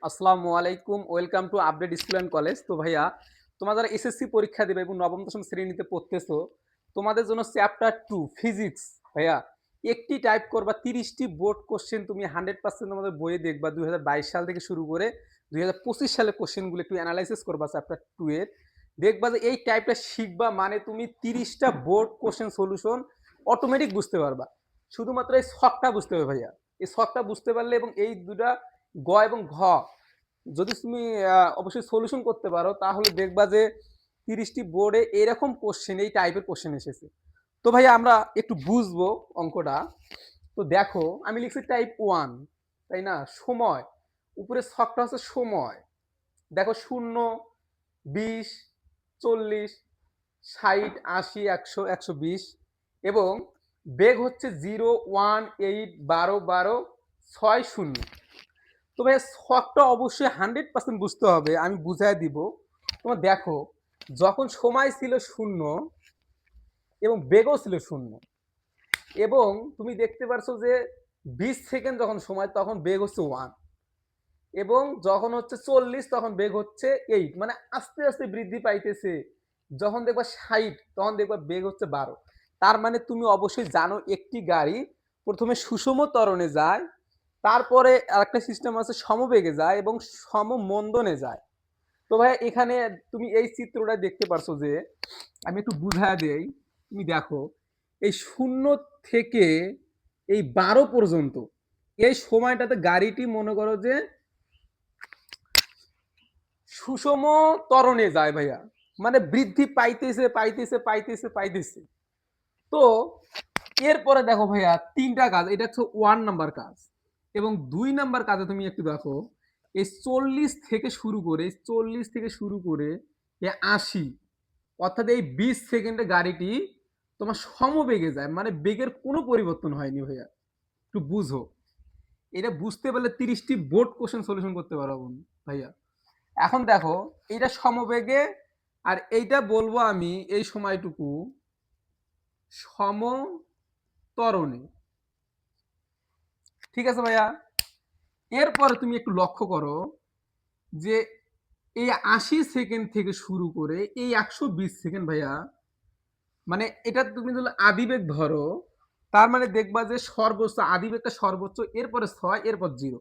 আসসালামু আলাইকুম। Welcome to update school and college. তো ভাইয়া, তোমরা যারা এসএসসি পরীক্ষা দেবে এবং নবম দশম শ্রেণীতে পড়তেছো, তোমাদের জন্য চ্যাপ্টার 2 ফিজিক্স ভাইয়া, একটি টাইপ করবা ৩০ টি বোর্ড কোয়েশ্চেন তুমি 100% তোমাদের বইয়ে দেখবা ২০২২ সাল থেকে শুরু করে ২০২৫ সালের কোয়েশ্চেনগুলো একটু এনালাইসিস করবা চ্যাপ্টার 2 এর। দেখবা যে এই টাইপটা শিখবা মানে তুমি ৩০ টা বোর্ড কোয়েশ্চেন সলিউশন অটোমেটিক বুঝতে পারবা। শুধুমাত্র এই ছকটা বুঝতে হবে ভাইয়া। এই ছকটা বুঝতে পারলে এবং এই ২ টা গ এবং ঘ যদি তুমি অবশ্যই সলিউশন করতে পারো তাহলে দেখবা যে ৩০টি বোর্ডে এরকম কোশ্চেন এই টাইপের কোশ্চেন এসেছে। তো ভাই আমরা একটু বুঝবো অঙ্কটা। তো দেখো আমি লিখছি টাইপ 1, তাই না? সময়, উপরে ছকটা হচ্ছে সময়। দেখো ০, ২০, ৪০, ৬০, ৮০, ১০০, ১২০ এবং বেগ হচ্ছে 0, 1, 8, ১২, ১২, ৬, ০। তো ভাই শখটা অবশ্যই 100% বুঝতে হবে, আমি বুঝাই দিব। তোমার দেখো, যখন সময় ছিল 0 এবং বেগও ছিল 0 এবং তুমি দেখতে পারছো যে 20 সেকেন্ড যখন সময় তখন বেগ হচ্ছে 1 এবং যখন হচ্ছে 40 তখন বেগ হচ্ছে 8, মানে আস্তে আস্তে বৃদ্ধি পাইতেছে। যখন দেখবা 60 তখন দেখবা বেগ হচ্ছে 12। তার মানে তুমি অবশ্যই জানো একটি গাড়ি প্রথমে সুষম ত্বরণে যায়, তারপরে আরেকটা সিস্টেম আছে সমবেগে যায় এবং সমমন্দনে যায়। তো ভাই এখানে তুমি এই চিত্রটা দেখতে পারছো যে আমি একটু বুঝায় দেই। তুমি দেখো এই 0 থেকে এই 12 পর্যন্ত এই সময়টাতে গাড়িটি মনে করো যে সুষম ত্বরণে যায় ভাইয়া, মানে বৃদ্ধি পাইতেছে পাইতেছে পাইতেছে পাইতেছে। তো এরপরে দেখো ভাইয়া ৩টা কাজ, এটা হচ্ছে 1 নাম্বার কাজ এবং ২ নাম্বার কাজে তুমি একটু দেখো এই ৪০ থেকে শুরু করে ৪০ থেকে শুরু করে এই ৮০, অর্থাৎ এই ২০ সেকেন্ডে গাড়িটি তোমার সমবেগে যায়, মানে বেগের কোনো পরিবর্তন হয়নি ভাইয়া। একটু বুঝো, এটা বুঝতে পারলে ৩০টি বোর্ড কোশ্চেন সলিউশন করতে পারবো ভাইয়া। এখন দেখো এইটা সমবেগে আর এইটা বলবো আমি এই সময়টুকু সমত্বরণে। ঠিক আছে ভাইয়া? এরপরে তুমি একটু লক্ষ্য করো যে এই ৮০ সেকেন্ড থেকে শুরু করে এই ১২০ সেকেন্ড ভাইয়া, মানে এটা তুমি যদি আদিবেগ ধরো তার মানে দেখবা যে সর্বোচ্চ আদিবেগটা সর্বোচ্চ, এরপরে ৬, এরপর 0,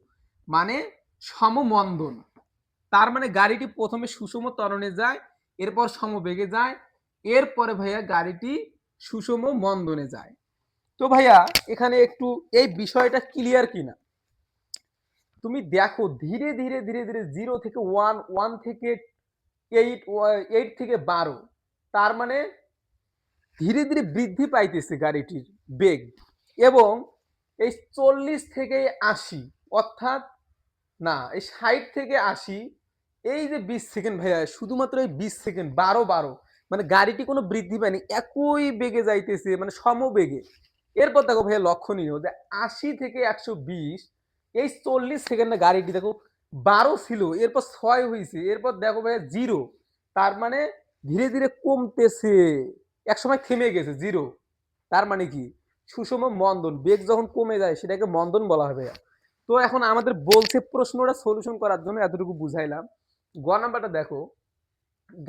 মানে সমমন্দন। তার মানে গাড়িটি প্রথমে সুষম ত্বরণে যায়, এরপর সমবেগে যায়, এরপরে ভাইয়া গাড়িটি সুষম মন্দনে যায়। তো ভাইয়া এখানে একটু এই বিষয়টা ক্লিয়ার কিনা তুমি দেখো, ধীরে ধীরে ধীরে ধীরে 0 থেকে 1, 1 থেকে 8, 8 থেকে 12, তার মানে ধীরে ধীরে বৃদ্ধি পাইতেছে গাড়িটির বেগ এবং এই 40 থেকে 80, অর্থাৎ না এই 60 থেকে 80, এই যে 20 সেকেন্ড ভাইয়া, শুধুমাত্র এই 20 সেকেন্ড 12 12, মানে গাড়িটি কোনো বৃদ্ধি পায়নি, একই বেগে যাইতেছে, মানে সমবেগে। এরপর দেখো ভাইয়া লক্ষণীয় যে 80 থেকে 120, এই 40 সেকেন্ডে গাড়িটি দেখো 12 ছিল, এরপর 6 হয়েছে, এরপর দেখো ভাইয়া 0, তার মানে ধীরে ধীরে কমতেছে, একসময় থেমে গেছে 0। তার মানে কি সুষম মন্দন, বেগ যখন কমে যায় সেটাকে মন্দন বলা হবে। তো এখন আমাদের বলছে প্রশ্নটা সলিউশন করার জন্য এতটুকু বুঝাইলাম। গ নাম্বারটা দেখো,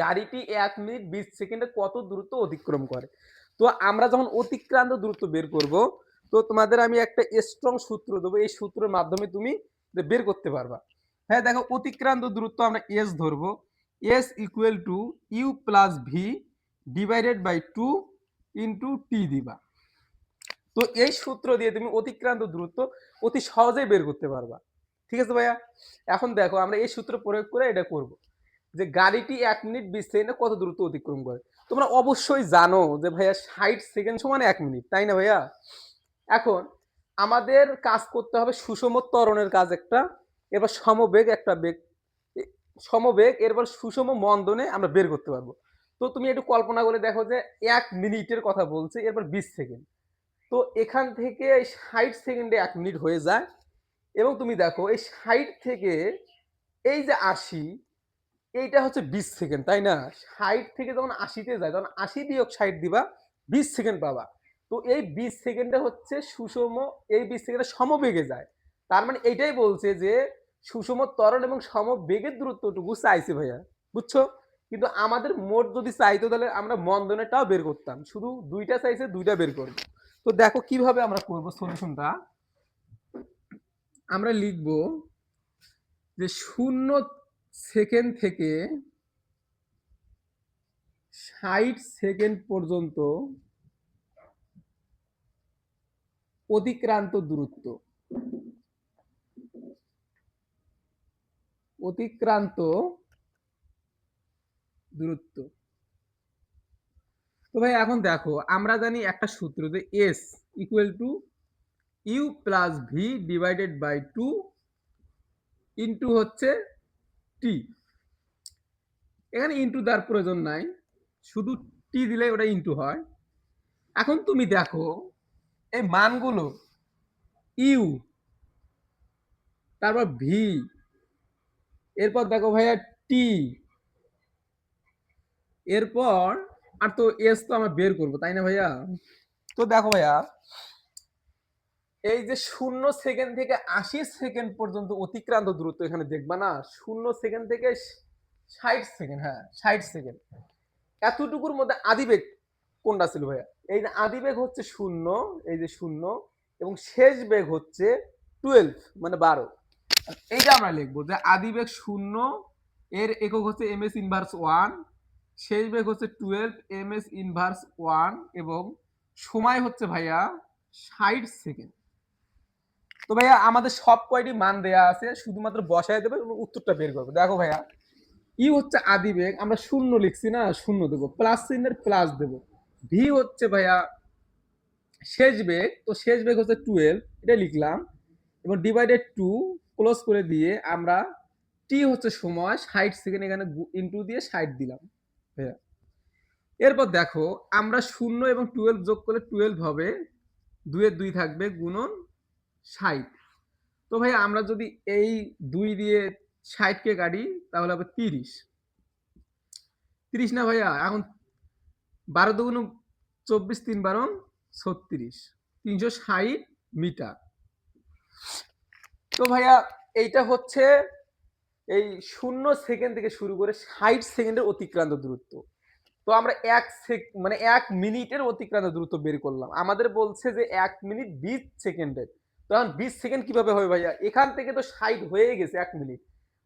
গাড়িটি 1 মিনিট 20 সেকেন্ডে কত দ্রুত অতিক্রম করে। তো আমরা যখন অতিক্রান্ত দূরত্ব বের করব, তো তোমাদের আমি একটা স্ট্রং সূত্র দেবো, এই সূত্রের মাধ্যমে তুমি বের করতে পারবা। হ্যাঁ দেখো, অতিক্রান্ত দূরত্ব আমরা এস ধরবো, S equal to U plus V divided by 2 into T দিবা। তো এই সূত্র দিয়ে তুমি অতিক্রান্ত দূরত্ব অতি সহজেই বের করতে পারবা। ঠিক আছে ভাইয়া? এখন দেখো আমরা এই সূত্র প্রয়োগ করে এটা করব যে গাড়িটি 1 মিনিট 20 সেকেন্ডে কত দ্রুত অতিক্রম করে। তোমরা অবশ্যই জানো যে ভাইয়া 60 সেকেন্ড সমান 1 মিনিট, তাই না ভাইয়া? এখন আমাদের কাজ করতে হবে সুষম ত্বরণের কাজ একটা, এবার সমবেগ একটা বেগ, সমবেগ এরপর সুষম মন্দনে আমরা বের করতে পারবো। তো তুমি একটু কল্পনা করে দেখো যে 1 মিনিটের কথা বলছে, এরপর 20 সেকেন্ড। তো এখান থেকে 60 সেকেন্ডে 1 মিনিট হয়ে যায় এবং তুমি দেখো এই 60 থেকে এই যে 80, এইটা হচ্ছে 20 সেকেন্ড, তাই না? 60 থেকে যখন 80-তে যায় তখন 80 বিয়োগ 60 দিবা, 20 সেকেন্ড পাবা। তো এই 20 সেকেন্ডে হচ্ছে সুষম, এই 20 সেকেন্ডে সমবেগে যায়। তার মানে এইটাই বলছে যে সুষম ত্বরণ এবং সমবেগের দূরত্বটুকু চাইছে ভাইয়া, বুঝছো? কিন্তু আমাদের মোট যদি চাইতো তাহলে আমরা মন্দনেরটাও বের করতাম, শুধু দুইটা চাইছে, দুইটা বের করব। তো দেখো কিভাবে আমরা করব সলিউশনটা। আমরা লিখব যে 0 সেকেন্ড থেকে 60 সেকেন্ড পর্যন্ত অতিক্রান্ত দূরত্ব, অতিক্রান্ত দূরত্ব। তো ভাই এখন দেখো আমরা জানি একটা সূত্র যে S equal to U plus V divided by 2 into হচ্ছে টি। এখানে ইন্টু দেওয়ার প্রয়োজন নাই, শুধু টি দিলে ওটা ইন্টু হয়। এখন তুমি দেখো এই মানগুলো ইউ, তারপর ভি, এরপর দেখো ভাইয়া টি, এরপর আর তো এস তো আমরা বের করবো তাই না ভাইয়া? তো দেখো ভাইয়া এই যে 0 সেকেন্ড থেকে 80 সেকেন্ড পর্যন্ত অতিক্রান্ত দূরত্ব এখানে দেখবা না, 0 সেকেন্ড থেকে 60 সেকেন্ড, হ্যাঁ 60 সেকেন্ড, এতটুকুর মধ্যে আদিবেগ কোনটা ছিল ভাইয়া? এই যে আদিবেগ হচ্ছে 0, এই যে 0, এবং শেষ বেগ হচ্ছে 12 মানে 12। এইটা আমরা লিখবো যে আদিবেগ 0, এর একক হচ্ছে এম এস ইনভার্স 1, শেষ বেগ হচ্ছে 12 এম এস ইনভার্স 1, এবং সময় হচ্ছে ভাইয়া 60 সেকেন্ড। তো ভাইয়া আমাদের সব কয়টি মান দেয়া আছে, শুধুমাত্র বসায় দেবে এবং উত্তরটা বের করবে। দেখো ভাইয়া ই হচ্ছে আদিবেগ, আমরা 0 লিখছি না, 0 দেবো, প্লাস চিহ্নের প্লাস দেবো। ভি হচ্ছে ভাইয়া শেষ বেগ, তো শেষ বেগ হচ্ছে 12, এটা লিখলাম, এবং ডিভাইডেড 2 ক্লোজ করে দিয়ে আমরা টি হচ্ছে সময় 60 সেকেন্ড, এখানে ইনটু দিয়ে 60 দিলাম ভাইয়া। এরপর দেখো আমরা 0 এবং 12 যোগ করলে 12 হবে, 2 এর 2 থাকবে, গুণন 60। তো ভাই আমরা যদি এই 2 দিয়ে 60 কে কাটি তাহলে হবে 30। 30 না ভাইয়া, এখন 12 দুগুণ 24, 3 12 36, 360 মিটার। তো ভাইয়া এইটা হচ্ছে এই 0 সেকেন্ড থেকে শুরু করে 60 সেকেন্ডের অতিক্রান্ত দূরত্ব। তো আমরা 1 মিনিটের অতিক্রান্ত দূরত্ব বের করলাম, আমাদের বলছে যে 1 মিনিট 20 সেকেন্ডের। তখন 20 সেকেন্ড কিভাবে হবে ভাইয়া? এখান থেকে তো 60 হয়ে গেছে 1 মিনিট,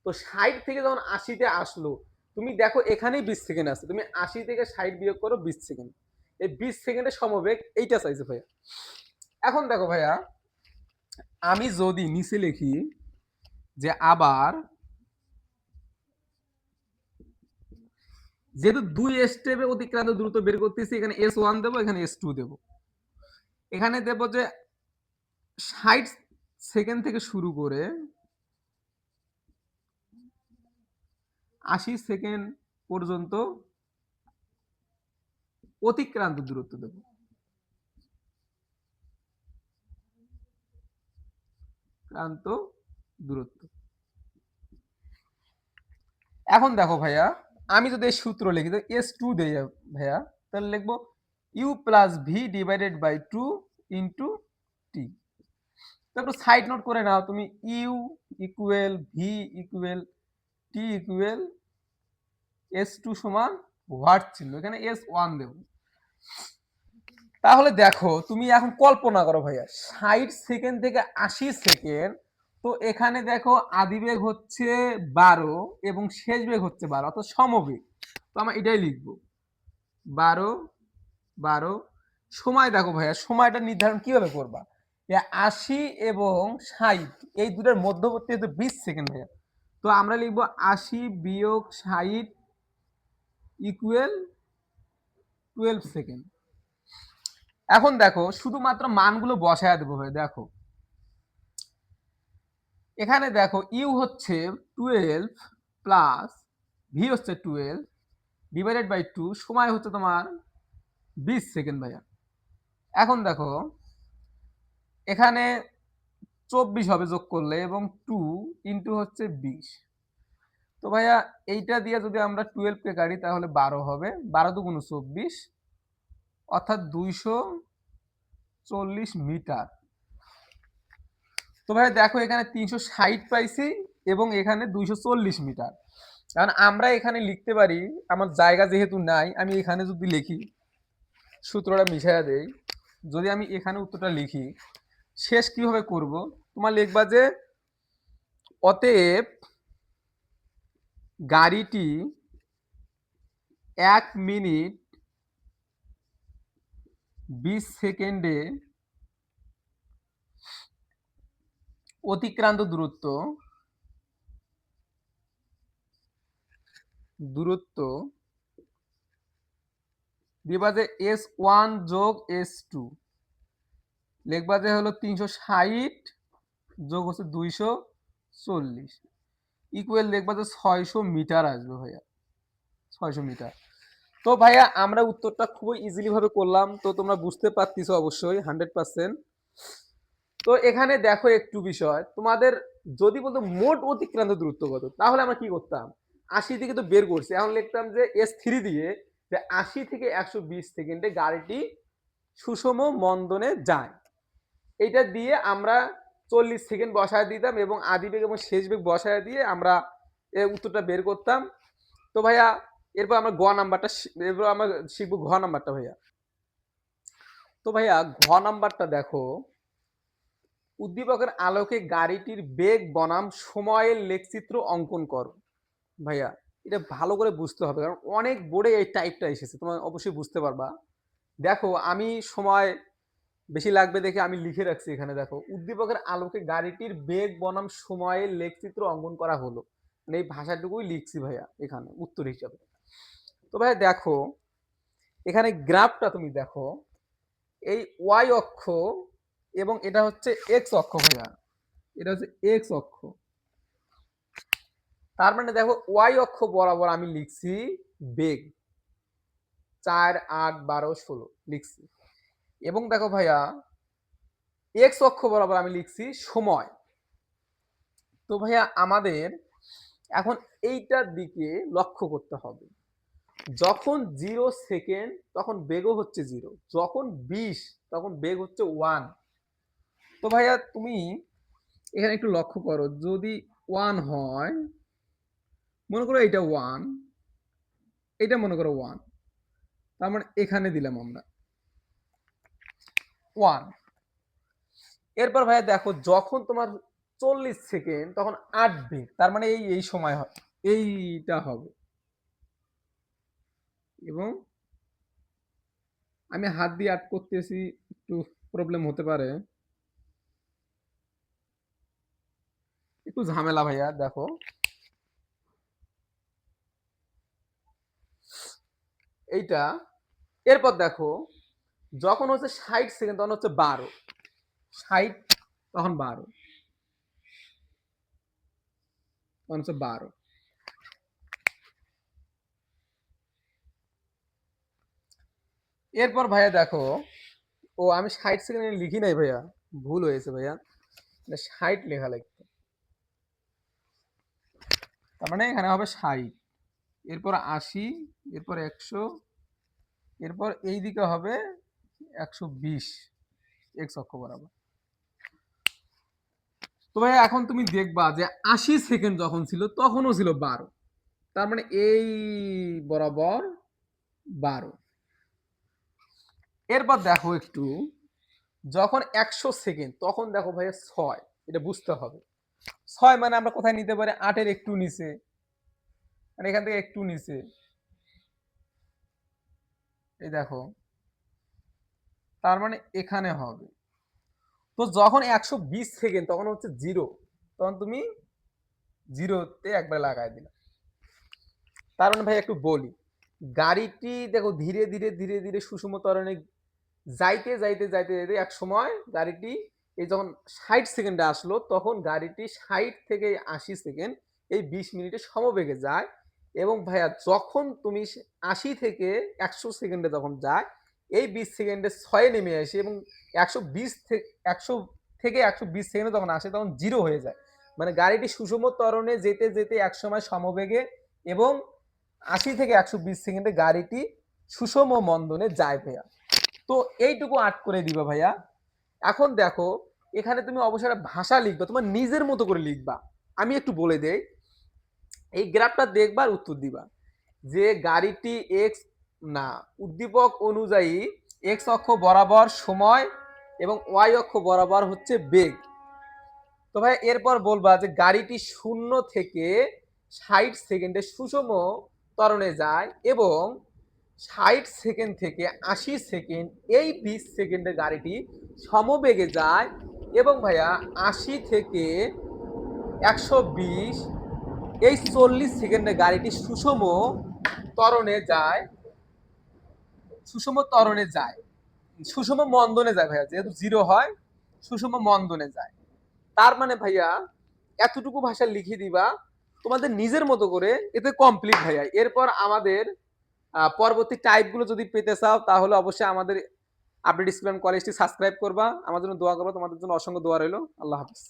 তো 60 থেকে যখন 80-তে আসলো, তুমি দেখো এখানেই 20 সেকেন্ড আছে, তুমি 80 থেকে 60 বিয়োগ করো 20 সেকেন্ড, এই 20 সেকেন্ডের সমবেগ এইটা চাইছে ভাইয়া। এখন দেখো ভাইয়া আমি যদি নিচে লিখি যে আবার যেহেতু 2 স্টেপে অতিক্রান্ত দ্রুত বের করতেছি, এখানে S1 দেবো, এখানে S2 দেবো, এখানে দেবো যে 60 সেকেন্ড থেকে শুরু করে 80 সেকেন্ড পর্যন্ত অতিক্রান্ত দূরত্ব দেব। ক্রান্ত দূরত্ব। এখন দেখো ভাইয়া আমি যদি এই সূত্র লিখি তো S2 দেই ভাইয়া, তাহলে লিখবো U plus V divided by 2 into T. তারপর সাইড নোট করে নাও তুমি, U equal V equal T equal S2 সমান হোয়াট ছিল, এখানে S1 দেব। তাহলে দেখো তুমি এখন কল্পনা করো ভাইয়া 60 সেকেন্ড থেকে 80 সেকেন্ড, তো এখানে দেখো আদিবেগ হচ্ছে 12 এবং শেষ বেগ হচ্ছে 12, অর্থাৎ সমবেগ। তো আমরা এটাই লিখবো 12 12। সময় দেখো ভাইয়া সময়টা নির্ধারণ কিভাবে করবা? 80 এবং 60 এই দুটার মধ্যবর্তী হচ্ছে 20 সেকেন্ড ভাইয়া, তো আমরা লিখবো 80 বিয়োগ 60 ইকুয়াল 12 সেকেন্ড। এখন দেখো শুধুমাত্র মানগুলো বসায় দেবো ভাই। দেখো এখানে দেখো ইউ হচ্ছে 12 প্লাস ভি হচ্ছে 12 ডিভাইডেড বাই 2, সময় হচ্ছে তোমার 20 সেকেন্ড ভাইয়া। এখন দেখো এখানে 24 হবে যোগ করলে, এবং 2 ইন্টু হচ্ছে 20। তো ভাইয়া এইটা দিয়ে যদি আমরা 12 কে কাটি তাহলে 12 হবে, 12 দুগুণ 24, অর্থাৎ 240 মিটার। তো ভাই দেখো এখানে 360 পাইছি, এবং এখানে 240 মিটার। কারণ আমরা এখানে লিখতে পারি, আমার জায়গা যেহেতু নাই, আমি এখানে যদি লিখি, সূত্রটা মিশাইয়া দেই, যদি আমি এখানে উত্তরটা লিখি, শেষ কিভাবে করব, তোমার লিখবা যে অতএব গাড়িটি 1 মিনিট 20 সেকেন্ডে অতিক্রান্ত দূরত্ব দিবা যে S1 যোগ S2, লিখবা যে হলো 360 যোগ হচ্ছে 240, ইকুয়াল লিখবা যে 600 মিটার আসবে ভাইয়া, 600 মিটার। তো ভাইয়া আমরা উত্তরটা খুবই ইজিলি ভাবে করলাম, তো তোমরা বুঝতে পারতেছো অবশ্যই 100%। তো এখানে দেখো একটু বিষয়, তোমাদের যদি বলতো মোট অতিক্রান্ত দূরত্ব কত, তাহলে আমরা কি করতাম, 80 থেকে তো বের করছি, এখন লিখতাম যে S3 দিয়ে যে 80 থেকে 120 সেকেন্ডে গাড়িটি সুষম মন্দনে যায়, এইটা দিয়ে আমরা 40 সেকেন্ড বসায় দিতাম এবং আদি বেগ এবং শেষ বেগ বসায় দিয়ে আমরা উত্তরটা বের করতাম। তো ভাইয়া এরপর আমরা এরপর আমরা শিখবো ঘ নাম্বারটা ভাইয়া। তো ভাইয়া ঘ নাম্বারটা দেখো, উদ্দীপকের আলোকে গাড়িটির বেগ বনাম সময়ের লেখচিত্র অঙ্কন করো। ভাইয়া এটা ভালো করে বুঝতে হবে, কারণ অনেক বোর্ডে এই টাইপটা এসেছে, তোমরা অবশ্যই বুঝতে পারবা। দেখো আমি সময় বেশি লাগবে দেখে আমি লিখে রাখছি এখানে, দেখো উদ্দীপকের আলোকে গাড়িটির বেগ বনাম সময়ের লেখচিত্র অঙ্কন করা হলো, মানে এই ভাষাটুকুই লিখছি ভাইয়া এখানে উত্তর হিসাবে। তো ভাইয়া দেখো এখানে গ্রাফটা তুমি দেখো, এই ওয়াই অক্ষ এবং এটা হচ্ছে এক্স অক্ষ ভাইয়া, এটা হচ্ছে এক্স অক্ষ। তার মানে দেখো ওয়াই অক্ষ বরাবর আমি লিখছি বেগ 4, 8, 12, 16 লিখছি, এবং দেখো ভাইয়া এক্স অক্ষ বরাবর আমি লিখছি সময়। তো ভাইয়া আমাদের এখন এইটার দিকে লক্ষ্য করতে হবে, যখন 0 সেকেন্ড তখন বেগও হচ্ছে 0, যখন 20 তখন বেগ হচ্ছে 1। তো ভাইয়া তুমি এখানে একটু লক্ষ্য করো, যদি 1 হয়, মনে করো এটা 1, এটা মনে করো 1, তার মানে এখানে দিলাম আমরা 1। এরপর ভাইয়া দেখো যখন তোমার 40 সেকেন্ড তখন 8 বেগ, তার মানে এই সময় হয়, এইটা হবে। এবং আমি হাত দিয়ে আট করতেছি, একটু প্রবলেম হতে পারে, একটু ঝামেলা ভাইয়া। দেখো এইটা, এরপর দেখো যখন হচ্ছে 60 সেকেন্ড তখন হচ্ছে 12, 60 তখন 12, তখন হচ্ছে 12। এরপর ভাইয়া দেখো, ও আমি 60 সেকেন্ড লিখি নাই ভাইয়া, ভুল হয়েছে ভাইয়া, 60 লেখা লাগবে, তার মানে এখানে হবে 60, এরপর 80, এরপর 100, এরপর এই দিকে হবে 120 এক্স অক্ষ বরাবর। তো ভাই এখন তুমি দেখবা যে 80 সেকেন্ড যখন ছিল তখনও ছিল 12, তার মানে এই বরাবর 12। এরপর দেখো একটু, যখন 100 সেকেন্ড তখন দেখো ভাইয়া 6, এটা বুঝতে হবে। 6 মানে আমরা কোথায় নিতে পারি, 8-এর একটু নিচে, মানে এখান থেকে একটু নিচে, এই দেখো, তার মানে এখানে হবে। তো যখন 120 সেকেন্ড তখন হচ্ছে 0, তখন তুমি 0-তে একবার লাগাই দিলা। তার মানে ভাই একটু বলি, গাড়িটি দেখো ধীরে ধীরে ধীরে ধীরে সুষম ত্বরণে যাইতে যাইতে যাইতে যাইতে এক সময় গাড়িটি এই যখন 60 সেকেন্ডে আসলো, তখন গাড়িটি 60 থেকে 80 সেকেন্ড এই 20 মিনিটে সমবেগে যায়। এবং ভাইয়া যখন তুমি 80 থেকে 100 সেকেন্ডে যখন যায়, এই 20 সেকেন্ডে 6 নেমে আসে এবং 120 থেকে 100 থেকে 120 সেকেন্ডে যখন আসে তখন 0 হয়ে যায়, মানে গাড়িটি সুষম ত্বরণে যেতে যেতে এক সময় সমবেগে এবং 80 থেকে 120 সেকেন্ডে গাড়িটি সুষম মন্দনে যায় ভাইয়া। তো এইটুকু আট করে দিবা ভাইয়া। এখন দেখো এখানে তুমি অবশ্যই ভাষা লিখবা, তোমার নিজের মতো করে লিখবা, আমি একটু বলে দেই, এই গ্রাফটা দেখবা আর উত্তর দিবা যে গাড়িটি এক্স না উদ্দীপক অনুযায়ী এক্স অক্ষ বরাবর সময় এবং ওয়াই অক্ষ বরাবর হচ্ছে বেগ। তো ভাই এরপর বলবা যে গাড়িটি 0 থেকে 60 সেকেন্ডে সুষম ত্বরণে যায় এবং 60 সেকেন্ড থেকে 80 সেকেন্ড এই 20 সেকেন্ডে গাড়িটি সমবেগে যায় এবং ভাইয়া 80 থেকে 120 এই 40 সেকেন্ডে গাড়িটি ত্বরণে যায় সুষম ত্বরণে যায় সুষম মন্দনে যায় ভাইয়া, যেহেতু 0 হয় সুষম মন্দনে যায়। তার মানে ভাইয়া এতটুকু ভাষা লিখে দিবা তোমাদের নিজের মতো করে, এতে কমপ্লিট ভাইয়া। এরপর আমাদের পরবর্তী টাইপগুলো যদি পেতে চাও তাহলে অবশ্যই আমাদের আপডেট ইসলাম কলেজটি সাবস্ক্রাইব করবা, আমার জন্য দোয়া করবা, তোমাদের জন্য অসংখ্য দোয়া রইল। আল্লাহ হাফিজ।